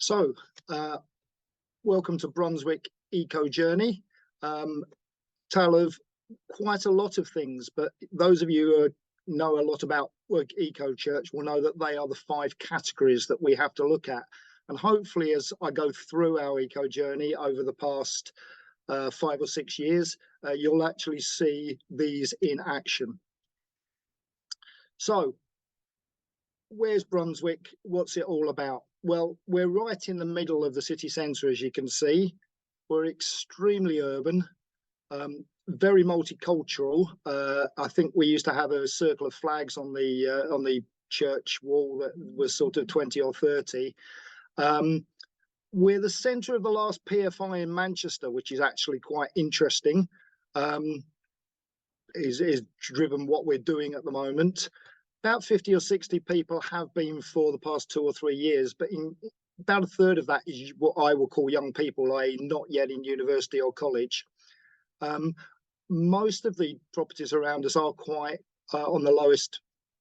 So, welcome to Brunswick Eco Journey. Tale of quite a lot of things, but those of you who know a lot about Eco Church will know that they are the 5 categories that we have to look at. And hopefully, as I go through our Eco Journey over the past 5 or 6 years, you'll actually see these in action. So, where's Brunswick? What's it all about? Well, we're right in the middle of the city centre, as you can see. We're extremely urban, very multicultural. I think we used to have a circle of flags on the church wall that was sort of 20 or 30. We're the centre of the last PFI in Manchester, which is actually quite interesting. Is driven what we're doing at the moment. About 50 or 60 people have been for the past 2 or 3 years, but in about a third of that is what I will call young people, i.e. not yet in university or college. Most of the properties around us are quite on the lowest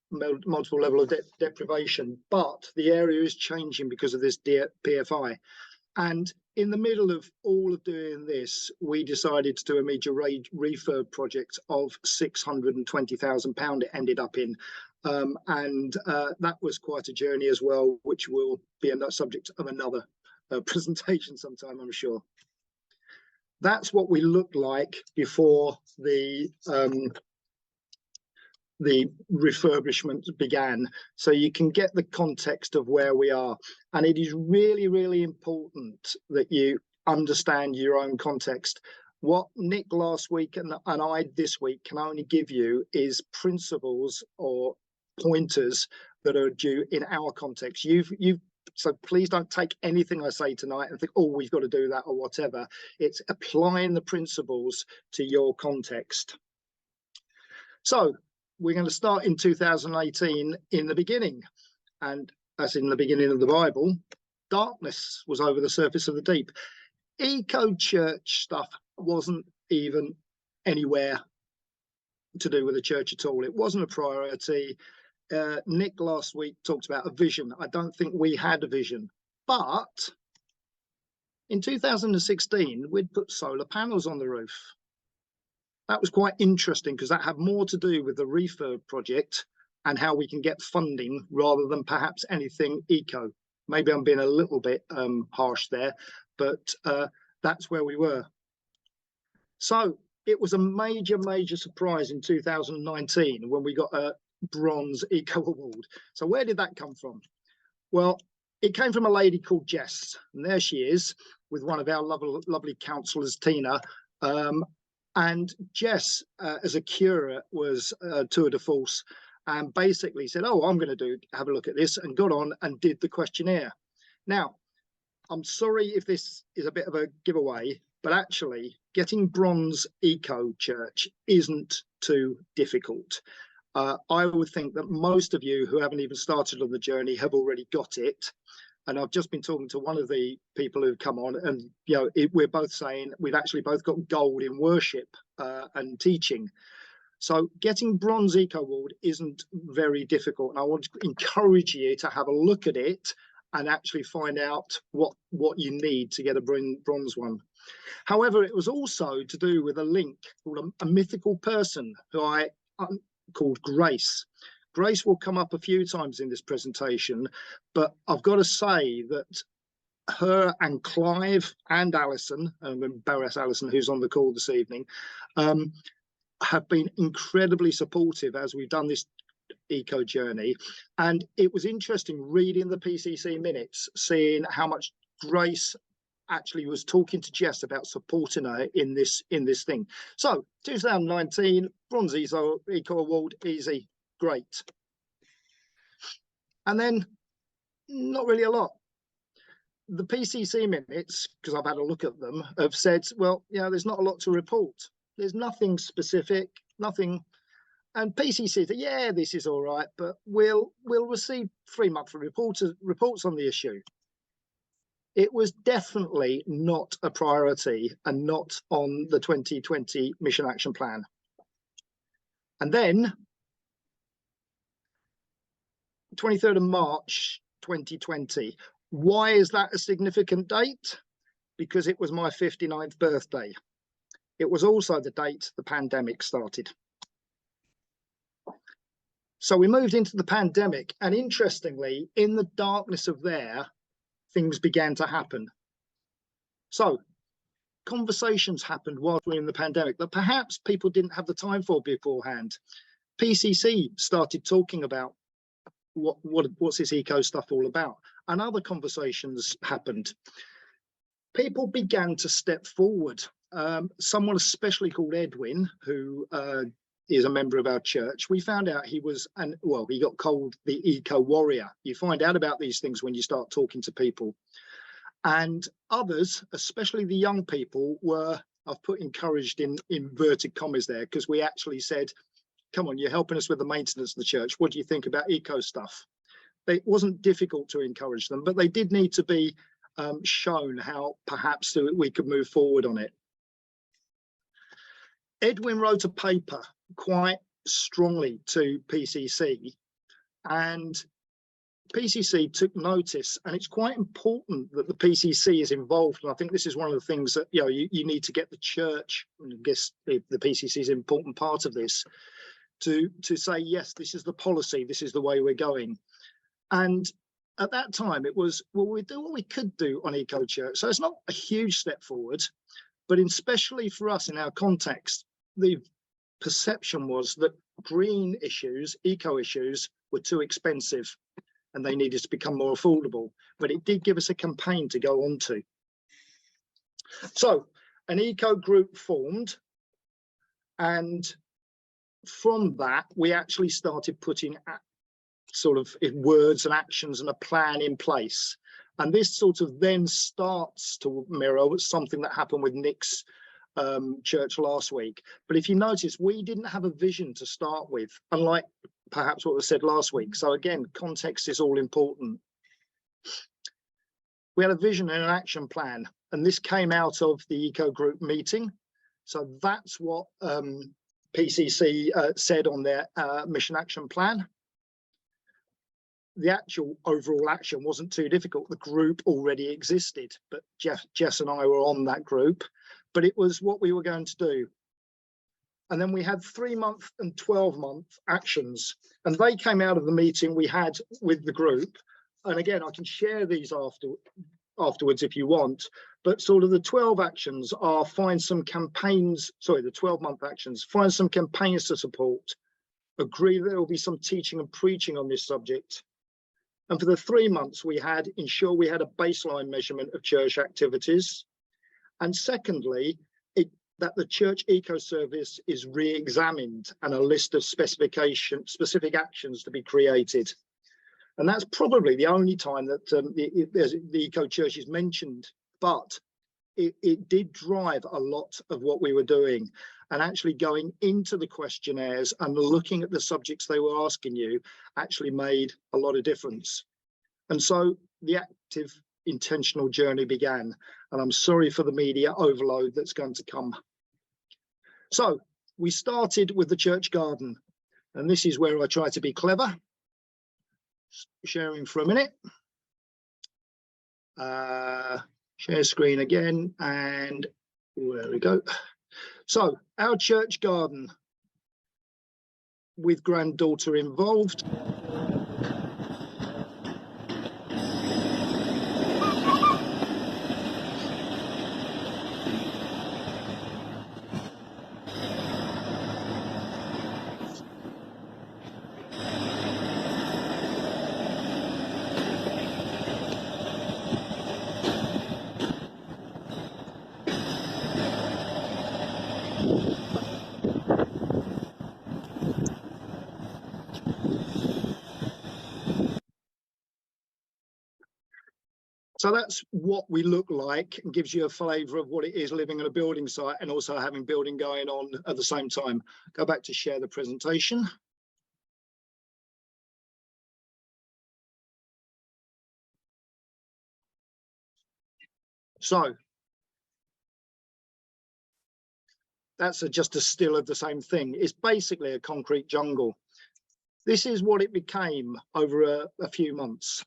multiple level of deprivation, but the area is changing because of this PFI. And in the middle of all of doing this, we decided to do a major refurb project of £620,000 it ended up in. That was quite a journey as well, which will be a subject of another presentation sometime, I'm sure. That's what we looked like before the refurbishment began, so you can get the context of where we are. And it is really, really important that you understand your own context. What Nick last week and I this week can only give you is principles or pointers that are due in our context. So please don't take anything I say tonight and think, oh, we've got to do that or whatever. It's applying the principles to your context. So we're going to start in 2018 in the beginning, and as in the beginning of the Bible, darkness was over the surface of the deep. Eco Church stuff wasn't even anywhere to do with the church at all. It wasn't a priority. Nick last week talked about a vision. I don't think we had a vision, but in 2016 we'd put solar panels on the roof. That was quite interesting because that had more to do with the refurb project and how we can get funding rather than perhaps anything eco. Maybe I'm being a little bit harsh there, but that's where we were. So it was a major surprise in 2019 when we got a Bronze Eco Award. So where did that come from? Well, it came from a lady called Jess, and there she is with one of our lovely counsellors, Tina. And Jess, as a curate, was tour de force and basically said, oh, I'm going to have a look at this, and got on and did the questionnaire. Now, I'm sorry if this is a bit of a giveaway, but actually getting Bronze Eco Church isn't too difficult. I would think that most of you who haven't even started on the journey have already got it. And I've just been talking to one of the people who've come on, and we're both saying we've actually both got gold in worship and teaching. So getting Bronze Eco Award isn't very difficult, and I want to encourage you to have a look at it and actually find out what you need to get a bronze one. However, it was also to do with a link called a mythical person who I called Grace. Grace will come up a few times in this presentation, but I've got to say that her and Clive and Alison, and Barris Alison, who's on the call this evening, have been incredibly supportive as we've done this eco journey. And it was interesting reading the PCC minutes, seeing how much Grace actually was talking to Jess about supporting her in this thing. So 2019 Bronze Eco Award, easy, great. And then not really a lot. The PCC minutes, because I've had a look at them, have said, well, there's not a lot to report. There's nothing specific, nothing. And PCC said, yeah, this is all right, but we'll receive 3 monthly reports on the issue. It was definitely not a priority and not on the 2020 Mission Action Plan. And then 23rd of March 2020, Why is that a significant date? Because it was my 59th birthday. It was also the date the pandemic started. So we moved into the pandemic, and interestingly, in the darkness of there, things began to happen. So conversations happened while we were in the pandemic that perhaps people didn't have the time for beforehand. PCC started talking about what's this eco stuff all about, and other conversations happened. People began to step forward. Someone especially called Edwin, who is a member of our church, we found out he was, he got called the eco warrior. You find out about these things when you start talking to people. And others, especially the young people, were, I've put encouraged in inverted commas there, because we actually said, come on, you're helping us with the maintenance of the church. What do you think about eco stuff? It wasn't difficult to encourage them, but they did need to be shown how perhaps we could move forward on it. Edwin wrote a paper quite strongly to PCC, and PCC took notice, and it's quite important that the PCC is involved. And I think this is one of the things that you need to get the church, and I guess the PCC is an important part of this, to say, yes, this is the policy, this is the way we're going. And at that time it was, well, we do what we could do on eco church. So it's not a huge step forward, but especially for us in our context, the perception was that green issues, eco issues, were too expensive and they needed to become more affordable. But it did give us a campaign to go on to. So an eco group formed, and from that we actually started putting sort of words and actions and a plan in place. And this sort of then starts to mirror something that happened with Nick's church last week. But if you notice, we didn't have a vision to start with, unlike perhaps what was said last week. So again, context is all important. We had a vision and an action plan, and this came out of the eco group meeting. So that's what PCC said on their mission action plan. The actual overall action wasn't too difficult. The group already existed, but Jess and I were on that group, but it was what we were going to do. And then we had 3-month and 12-month actions, and they came out of the meeting we had with the group. And again, I can share these afterwards if you want, but sort of the 12 actions are find some campaigns, sorry, the 12-month actions, find some campaigns to support, agree there will be some teaching and preaching on this subject. And for the 3 months we had, ensure we had a baseline measurement of church activities. And secondly, that the church eco service is re-examined and a list of specific actions to be created. And that's probably the only time that the eco church is mentioned, but it did drive a lot of what we were doing. And actually going into the questionnaires and looking at the subjects they were asking you actually made a lot of difference. And so the active intentional journey began, and I'm sorry for the media overload that's going to come. So we started with the church garden, and this is where I try to be clever. Sharing for a minute. Share screen again, and there we go. So our church garden with granddaughter involved. So that's what we look like, and gives you a flavour of what it is living in a building site and also having building going on at the same time. Go back to share the presentation. So that's just a still of the same thing. It's basically a concrete jungle. This is what it became over a few months.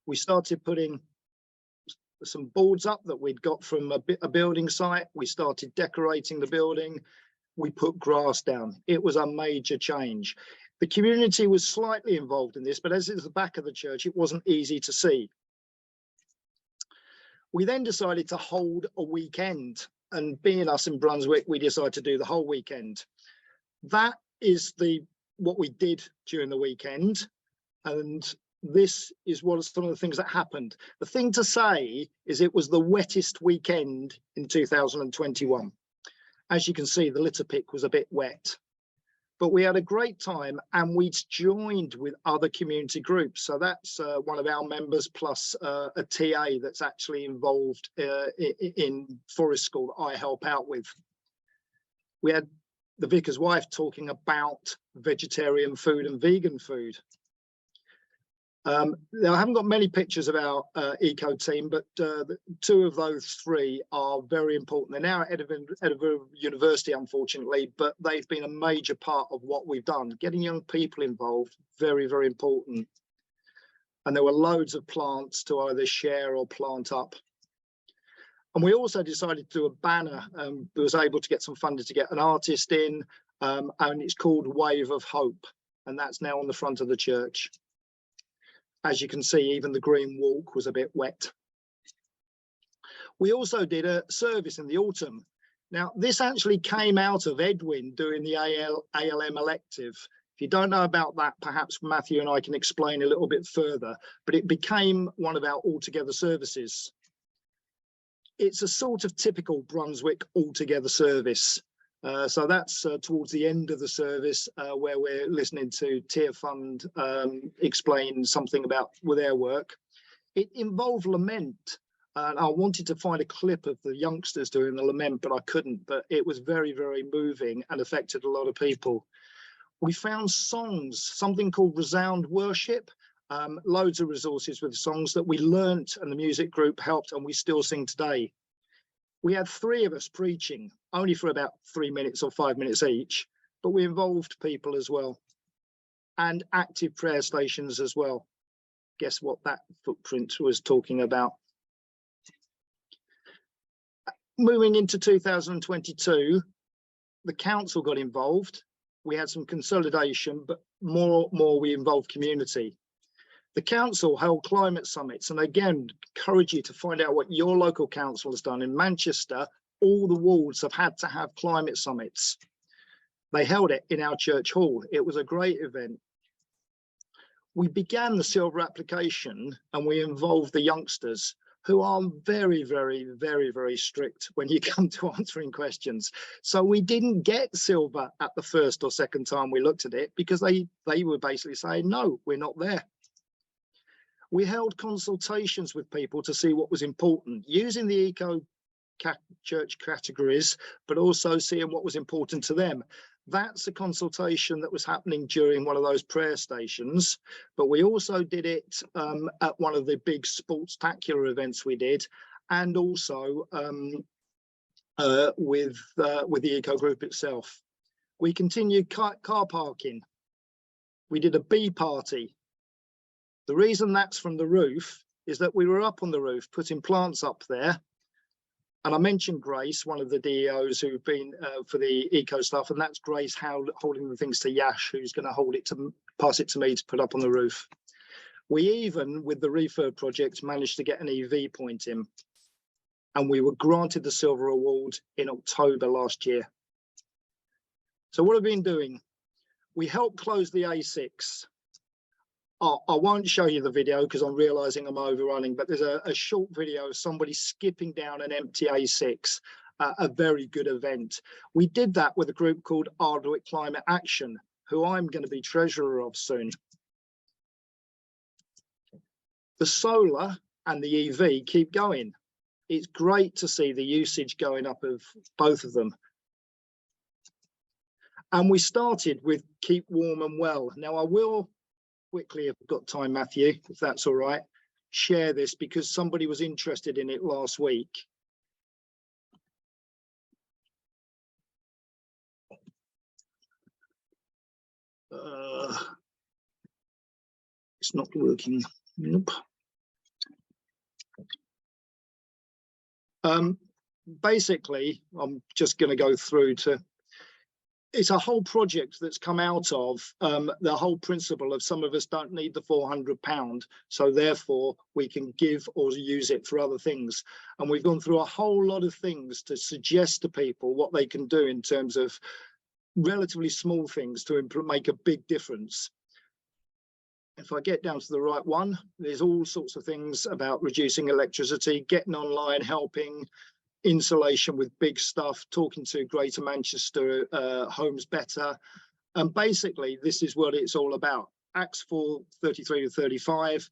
We started putting some boards up that we'd got from a building site. We started decorating the building. We put grass down. It was a major change. The community was slightly involved in this, but as it's the back of the church, it wasn't easy to see. We then decided to hold a weekend, and being us in Brunswick, we decided to do the whole weekend. That is what we did during the weekend, and this is what some of the things that happened. The thing to say is it was the wettest weekend in 2021. As you can see, the litter pick was a bit wet, but we had a great time, and we'd joined with other community groups. So that's one of our members plus a TA that's actually involved in Forest School that I help out with. We had the vicar's wife talking about vegetarian food and vegan food. Now, I haven't got many pictures of our eco team, but two of those three are very important. They're now at Edinburgh University, unfortunately, but they've been a major part of what we've done. Getting young people involved, very, very important. And there were loads of plants to either share or plant up. And we also decided to do a banner. We was able to get some funding to get an artist in, and it's called Wave of Hope. And that's now on the front of the church. As you can see, even the green walk was a bit wet. We also did a service in the autumn. Now, this actually came out of Edwin doing the ALM elective. If you don't know about that, perhaps Matthew and I can explain a little bit further, but it became one of our altogether services. It's a sort of typical Brunswick altogether service. So that's towards the end of the service where we're listening to Tier Fund explain something about their work. It involved lament, and I wanted to find a clip of the youngsters doing the lament, but I couldn't. But it was very, very moving and affected a lot of people. We found songs, something called Resound Worship, loads of resources with songs that we learnt and the music group helped, and we still sing today. We had three of us preaching, only for about 3 minutes or 5 minutes each, but we involved people as well, and active prayer stations as well. Guess what that footprint was talking about. Moving into 2022, the council got involved. We had some consolidation, but more we involved community. The council held climate summits, and again, encourage you to find out what your local council has done. In Manchester, all the wards have had to have climate summits. They held it in our church hall. It was a great event. We began the silver application, and we involved the youngsters, who are very, very, very, very strict when you come to answering questions. So we didn't get silver at the first or second time we looked at it, because they were basically saying, no, we're not there. We held consultations with people to see what was important, using the eco church categories, but also seeing what was important to them. That's a consultation that was happening during one of those prayer stations, but we also did it at one of the big sports-tacular events we did, and also with the eco group itself. We continued car parking. We did a bee party. The reason that's from the roof is that we were up on the roof putting plants up there. And I mentioned Grace, one of the DEOs who've been for the eco stuff, and that's Grace holding the things to Yash, who's going to pass it to me to put up on the roof. We even, with the refurb project, managed to get an EV point in, and we were granted the Silver Award in October last year. So what have we been doing? We helped close the A6. I won't show you the video because I'm realizing I'm overrunning, but there's a short video of somebody skipping down an empty A6, a very good event. We did that with a group called Ardwick Climate Action, who I'm going to be treasurer of soon. The solar and the EV keep going. It's great to see the usage going up of both of them. And we started with Keep Warm and Well. Now I will quickly, if I've got time, Matthew, if that's all right, share this because somebody was interested in it last week. It's not working. Nope. Basically, I'm just going to go through to, it's a whole project that's come out of the whole principle of some of us don't need the £400, so therefore we can give or use it for other things. And we've gone through a whole lot of things to suggest to people what they can do in terms of relatively small things to make a big difference. If I get down to the right one, there's all sorts of things about reducing electricity, getting online, helping, insulation with big stuff, talking to Greater Manchester Homes Better. And basically, this is what it's all about. Acts 4:33 to 35.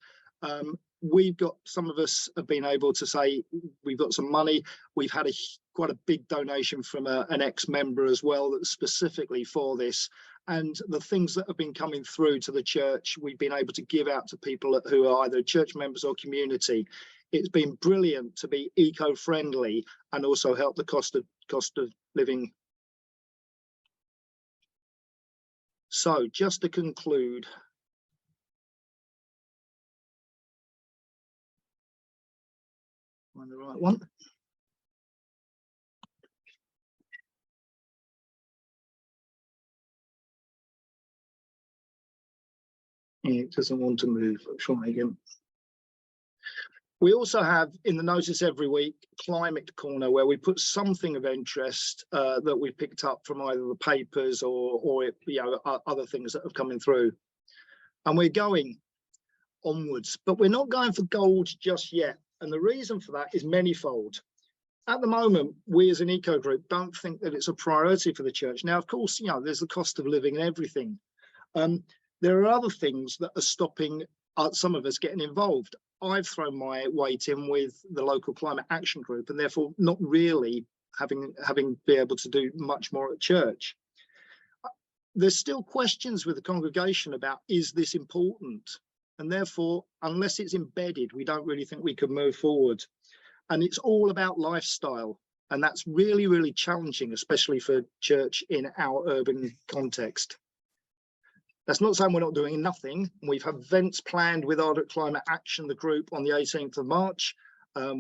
We've got, some of us have been able to say we've got some money. We've had quite a big donation from an ex-member as well, that's specifically for this. And the things that have been coming through to the church, we've been able to give out to people who are either church members or community. It's been brilliant to be eco-friendly and also help the cost of living. So just to conclude, find the right one. It doesn't want to move. I'll try again. We also have in the notice every week Climate Corner, where we put something of interest that we picked up from either the papers or other things that have coming through. And we're going onwards, but we're not going for gold just yet. And the reason for that is manifold. At the moment, we as an eco group don't think that it's a priority for the church. Now, of course, there's the cost of living and everything. There are other things that are stopping some of us getting involved. I've thrown my weight in with the local climate action group, and therefore not really having been able to do much more at church. There's still questions with the congregation about, is this important? And therefore, unless it's embedded, we don't really think we could move forward. And it's all about lifestyle. And that's really, really challenging, especially for church in our urban context. That's not saying we're not doing nothing. We've had events planned with Ardent Climate Action, the group, on the 18th of March.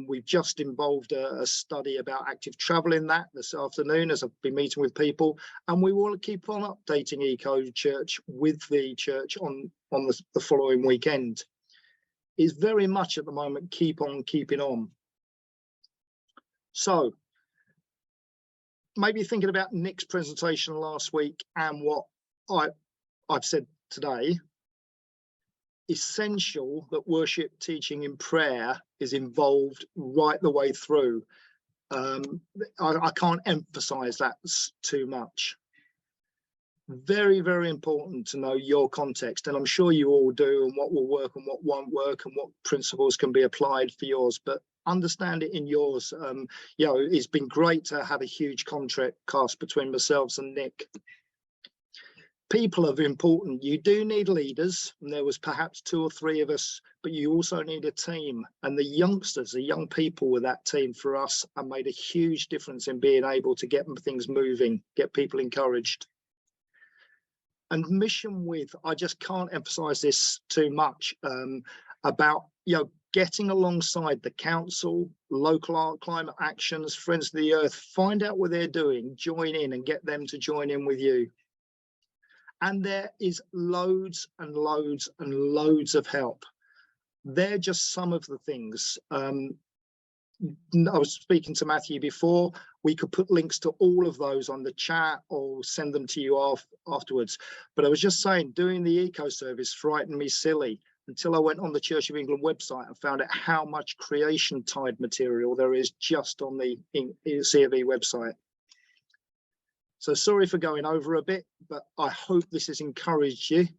We've just involved a study about active travel in that this afternoon, as I've been meeting with people. And we will keep on updating Eco Church with the church on the following weekend. It's very much at the moment, keep on keeping on. So maybe thinking about Nick's presentation last week and what I've said today, essential that worship, teaching and prayer is involved right the way through. I can't emphasize that too much. Very, very important to know your context, and I'm sure you all do, and what will work and what won't work and what principles can be applied for yours, but understand it in yours. It's been great to have a huge contract cast between myself and Nick. People are important. You do need leaders, and there was perhaps 2 or 3 of us, but you also need a team, and the youngsters, the young people with that team for us have made a huge difference in being able to get things moving, get people encouraged. And mission with, I just can't emphasize this too much, about getting alongside the council, local climate actions, Friends of the Earth, find out what they're doing, join in and get them to join in with you. And there is loads and loads and loads of help. They're just some of the things. I was speaking to Matthew before. We could put links to all of those on the chat or send them to you afterwards. But I was just saying, doing the eco service frightened me silly until I went on the Church of England website and found out how much creation tide material there is just on the CFE website. So sorry for going over a bit, but I hope this has encouraged you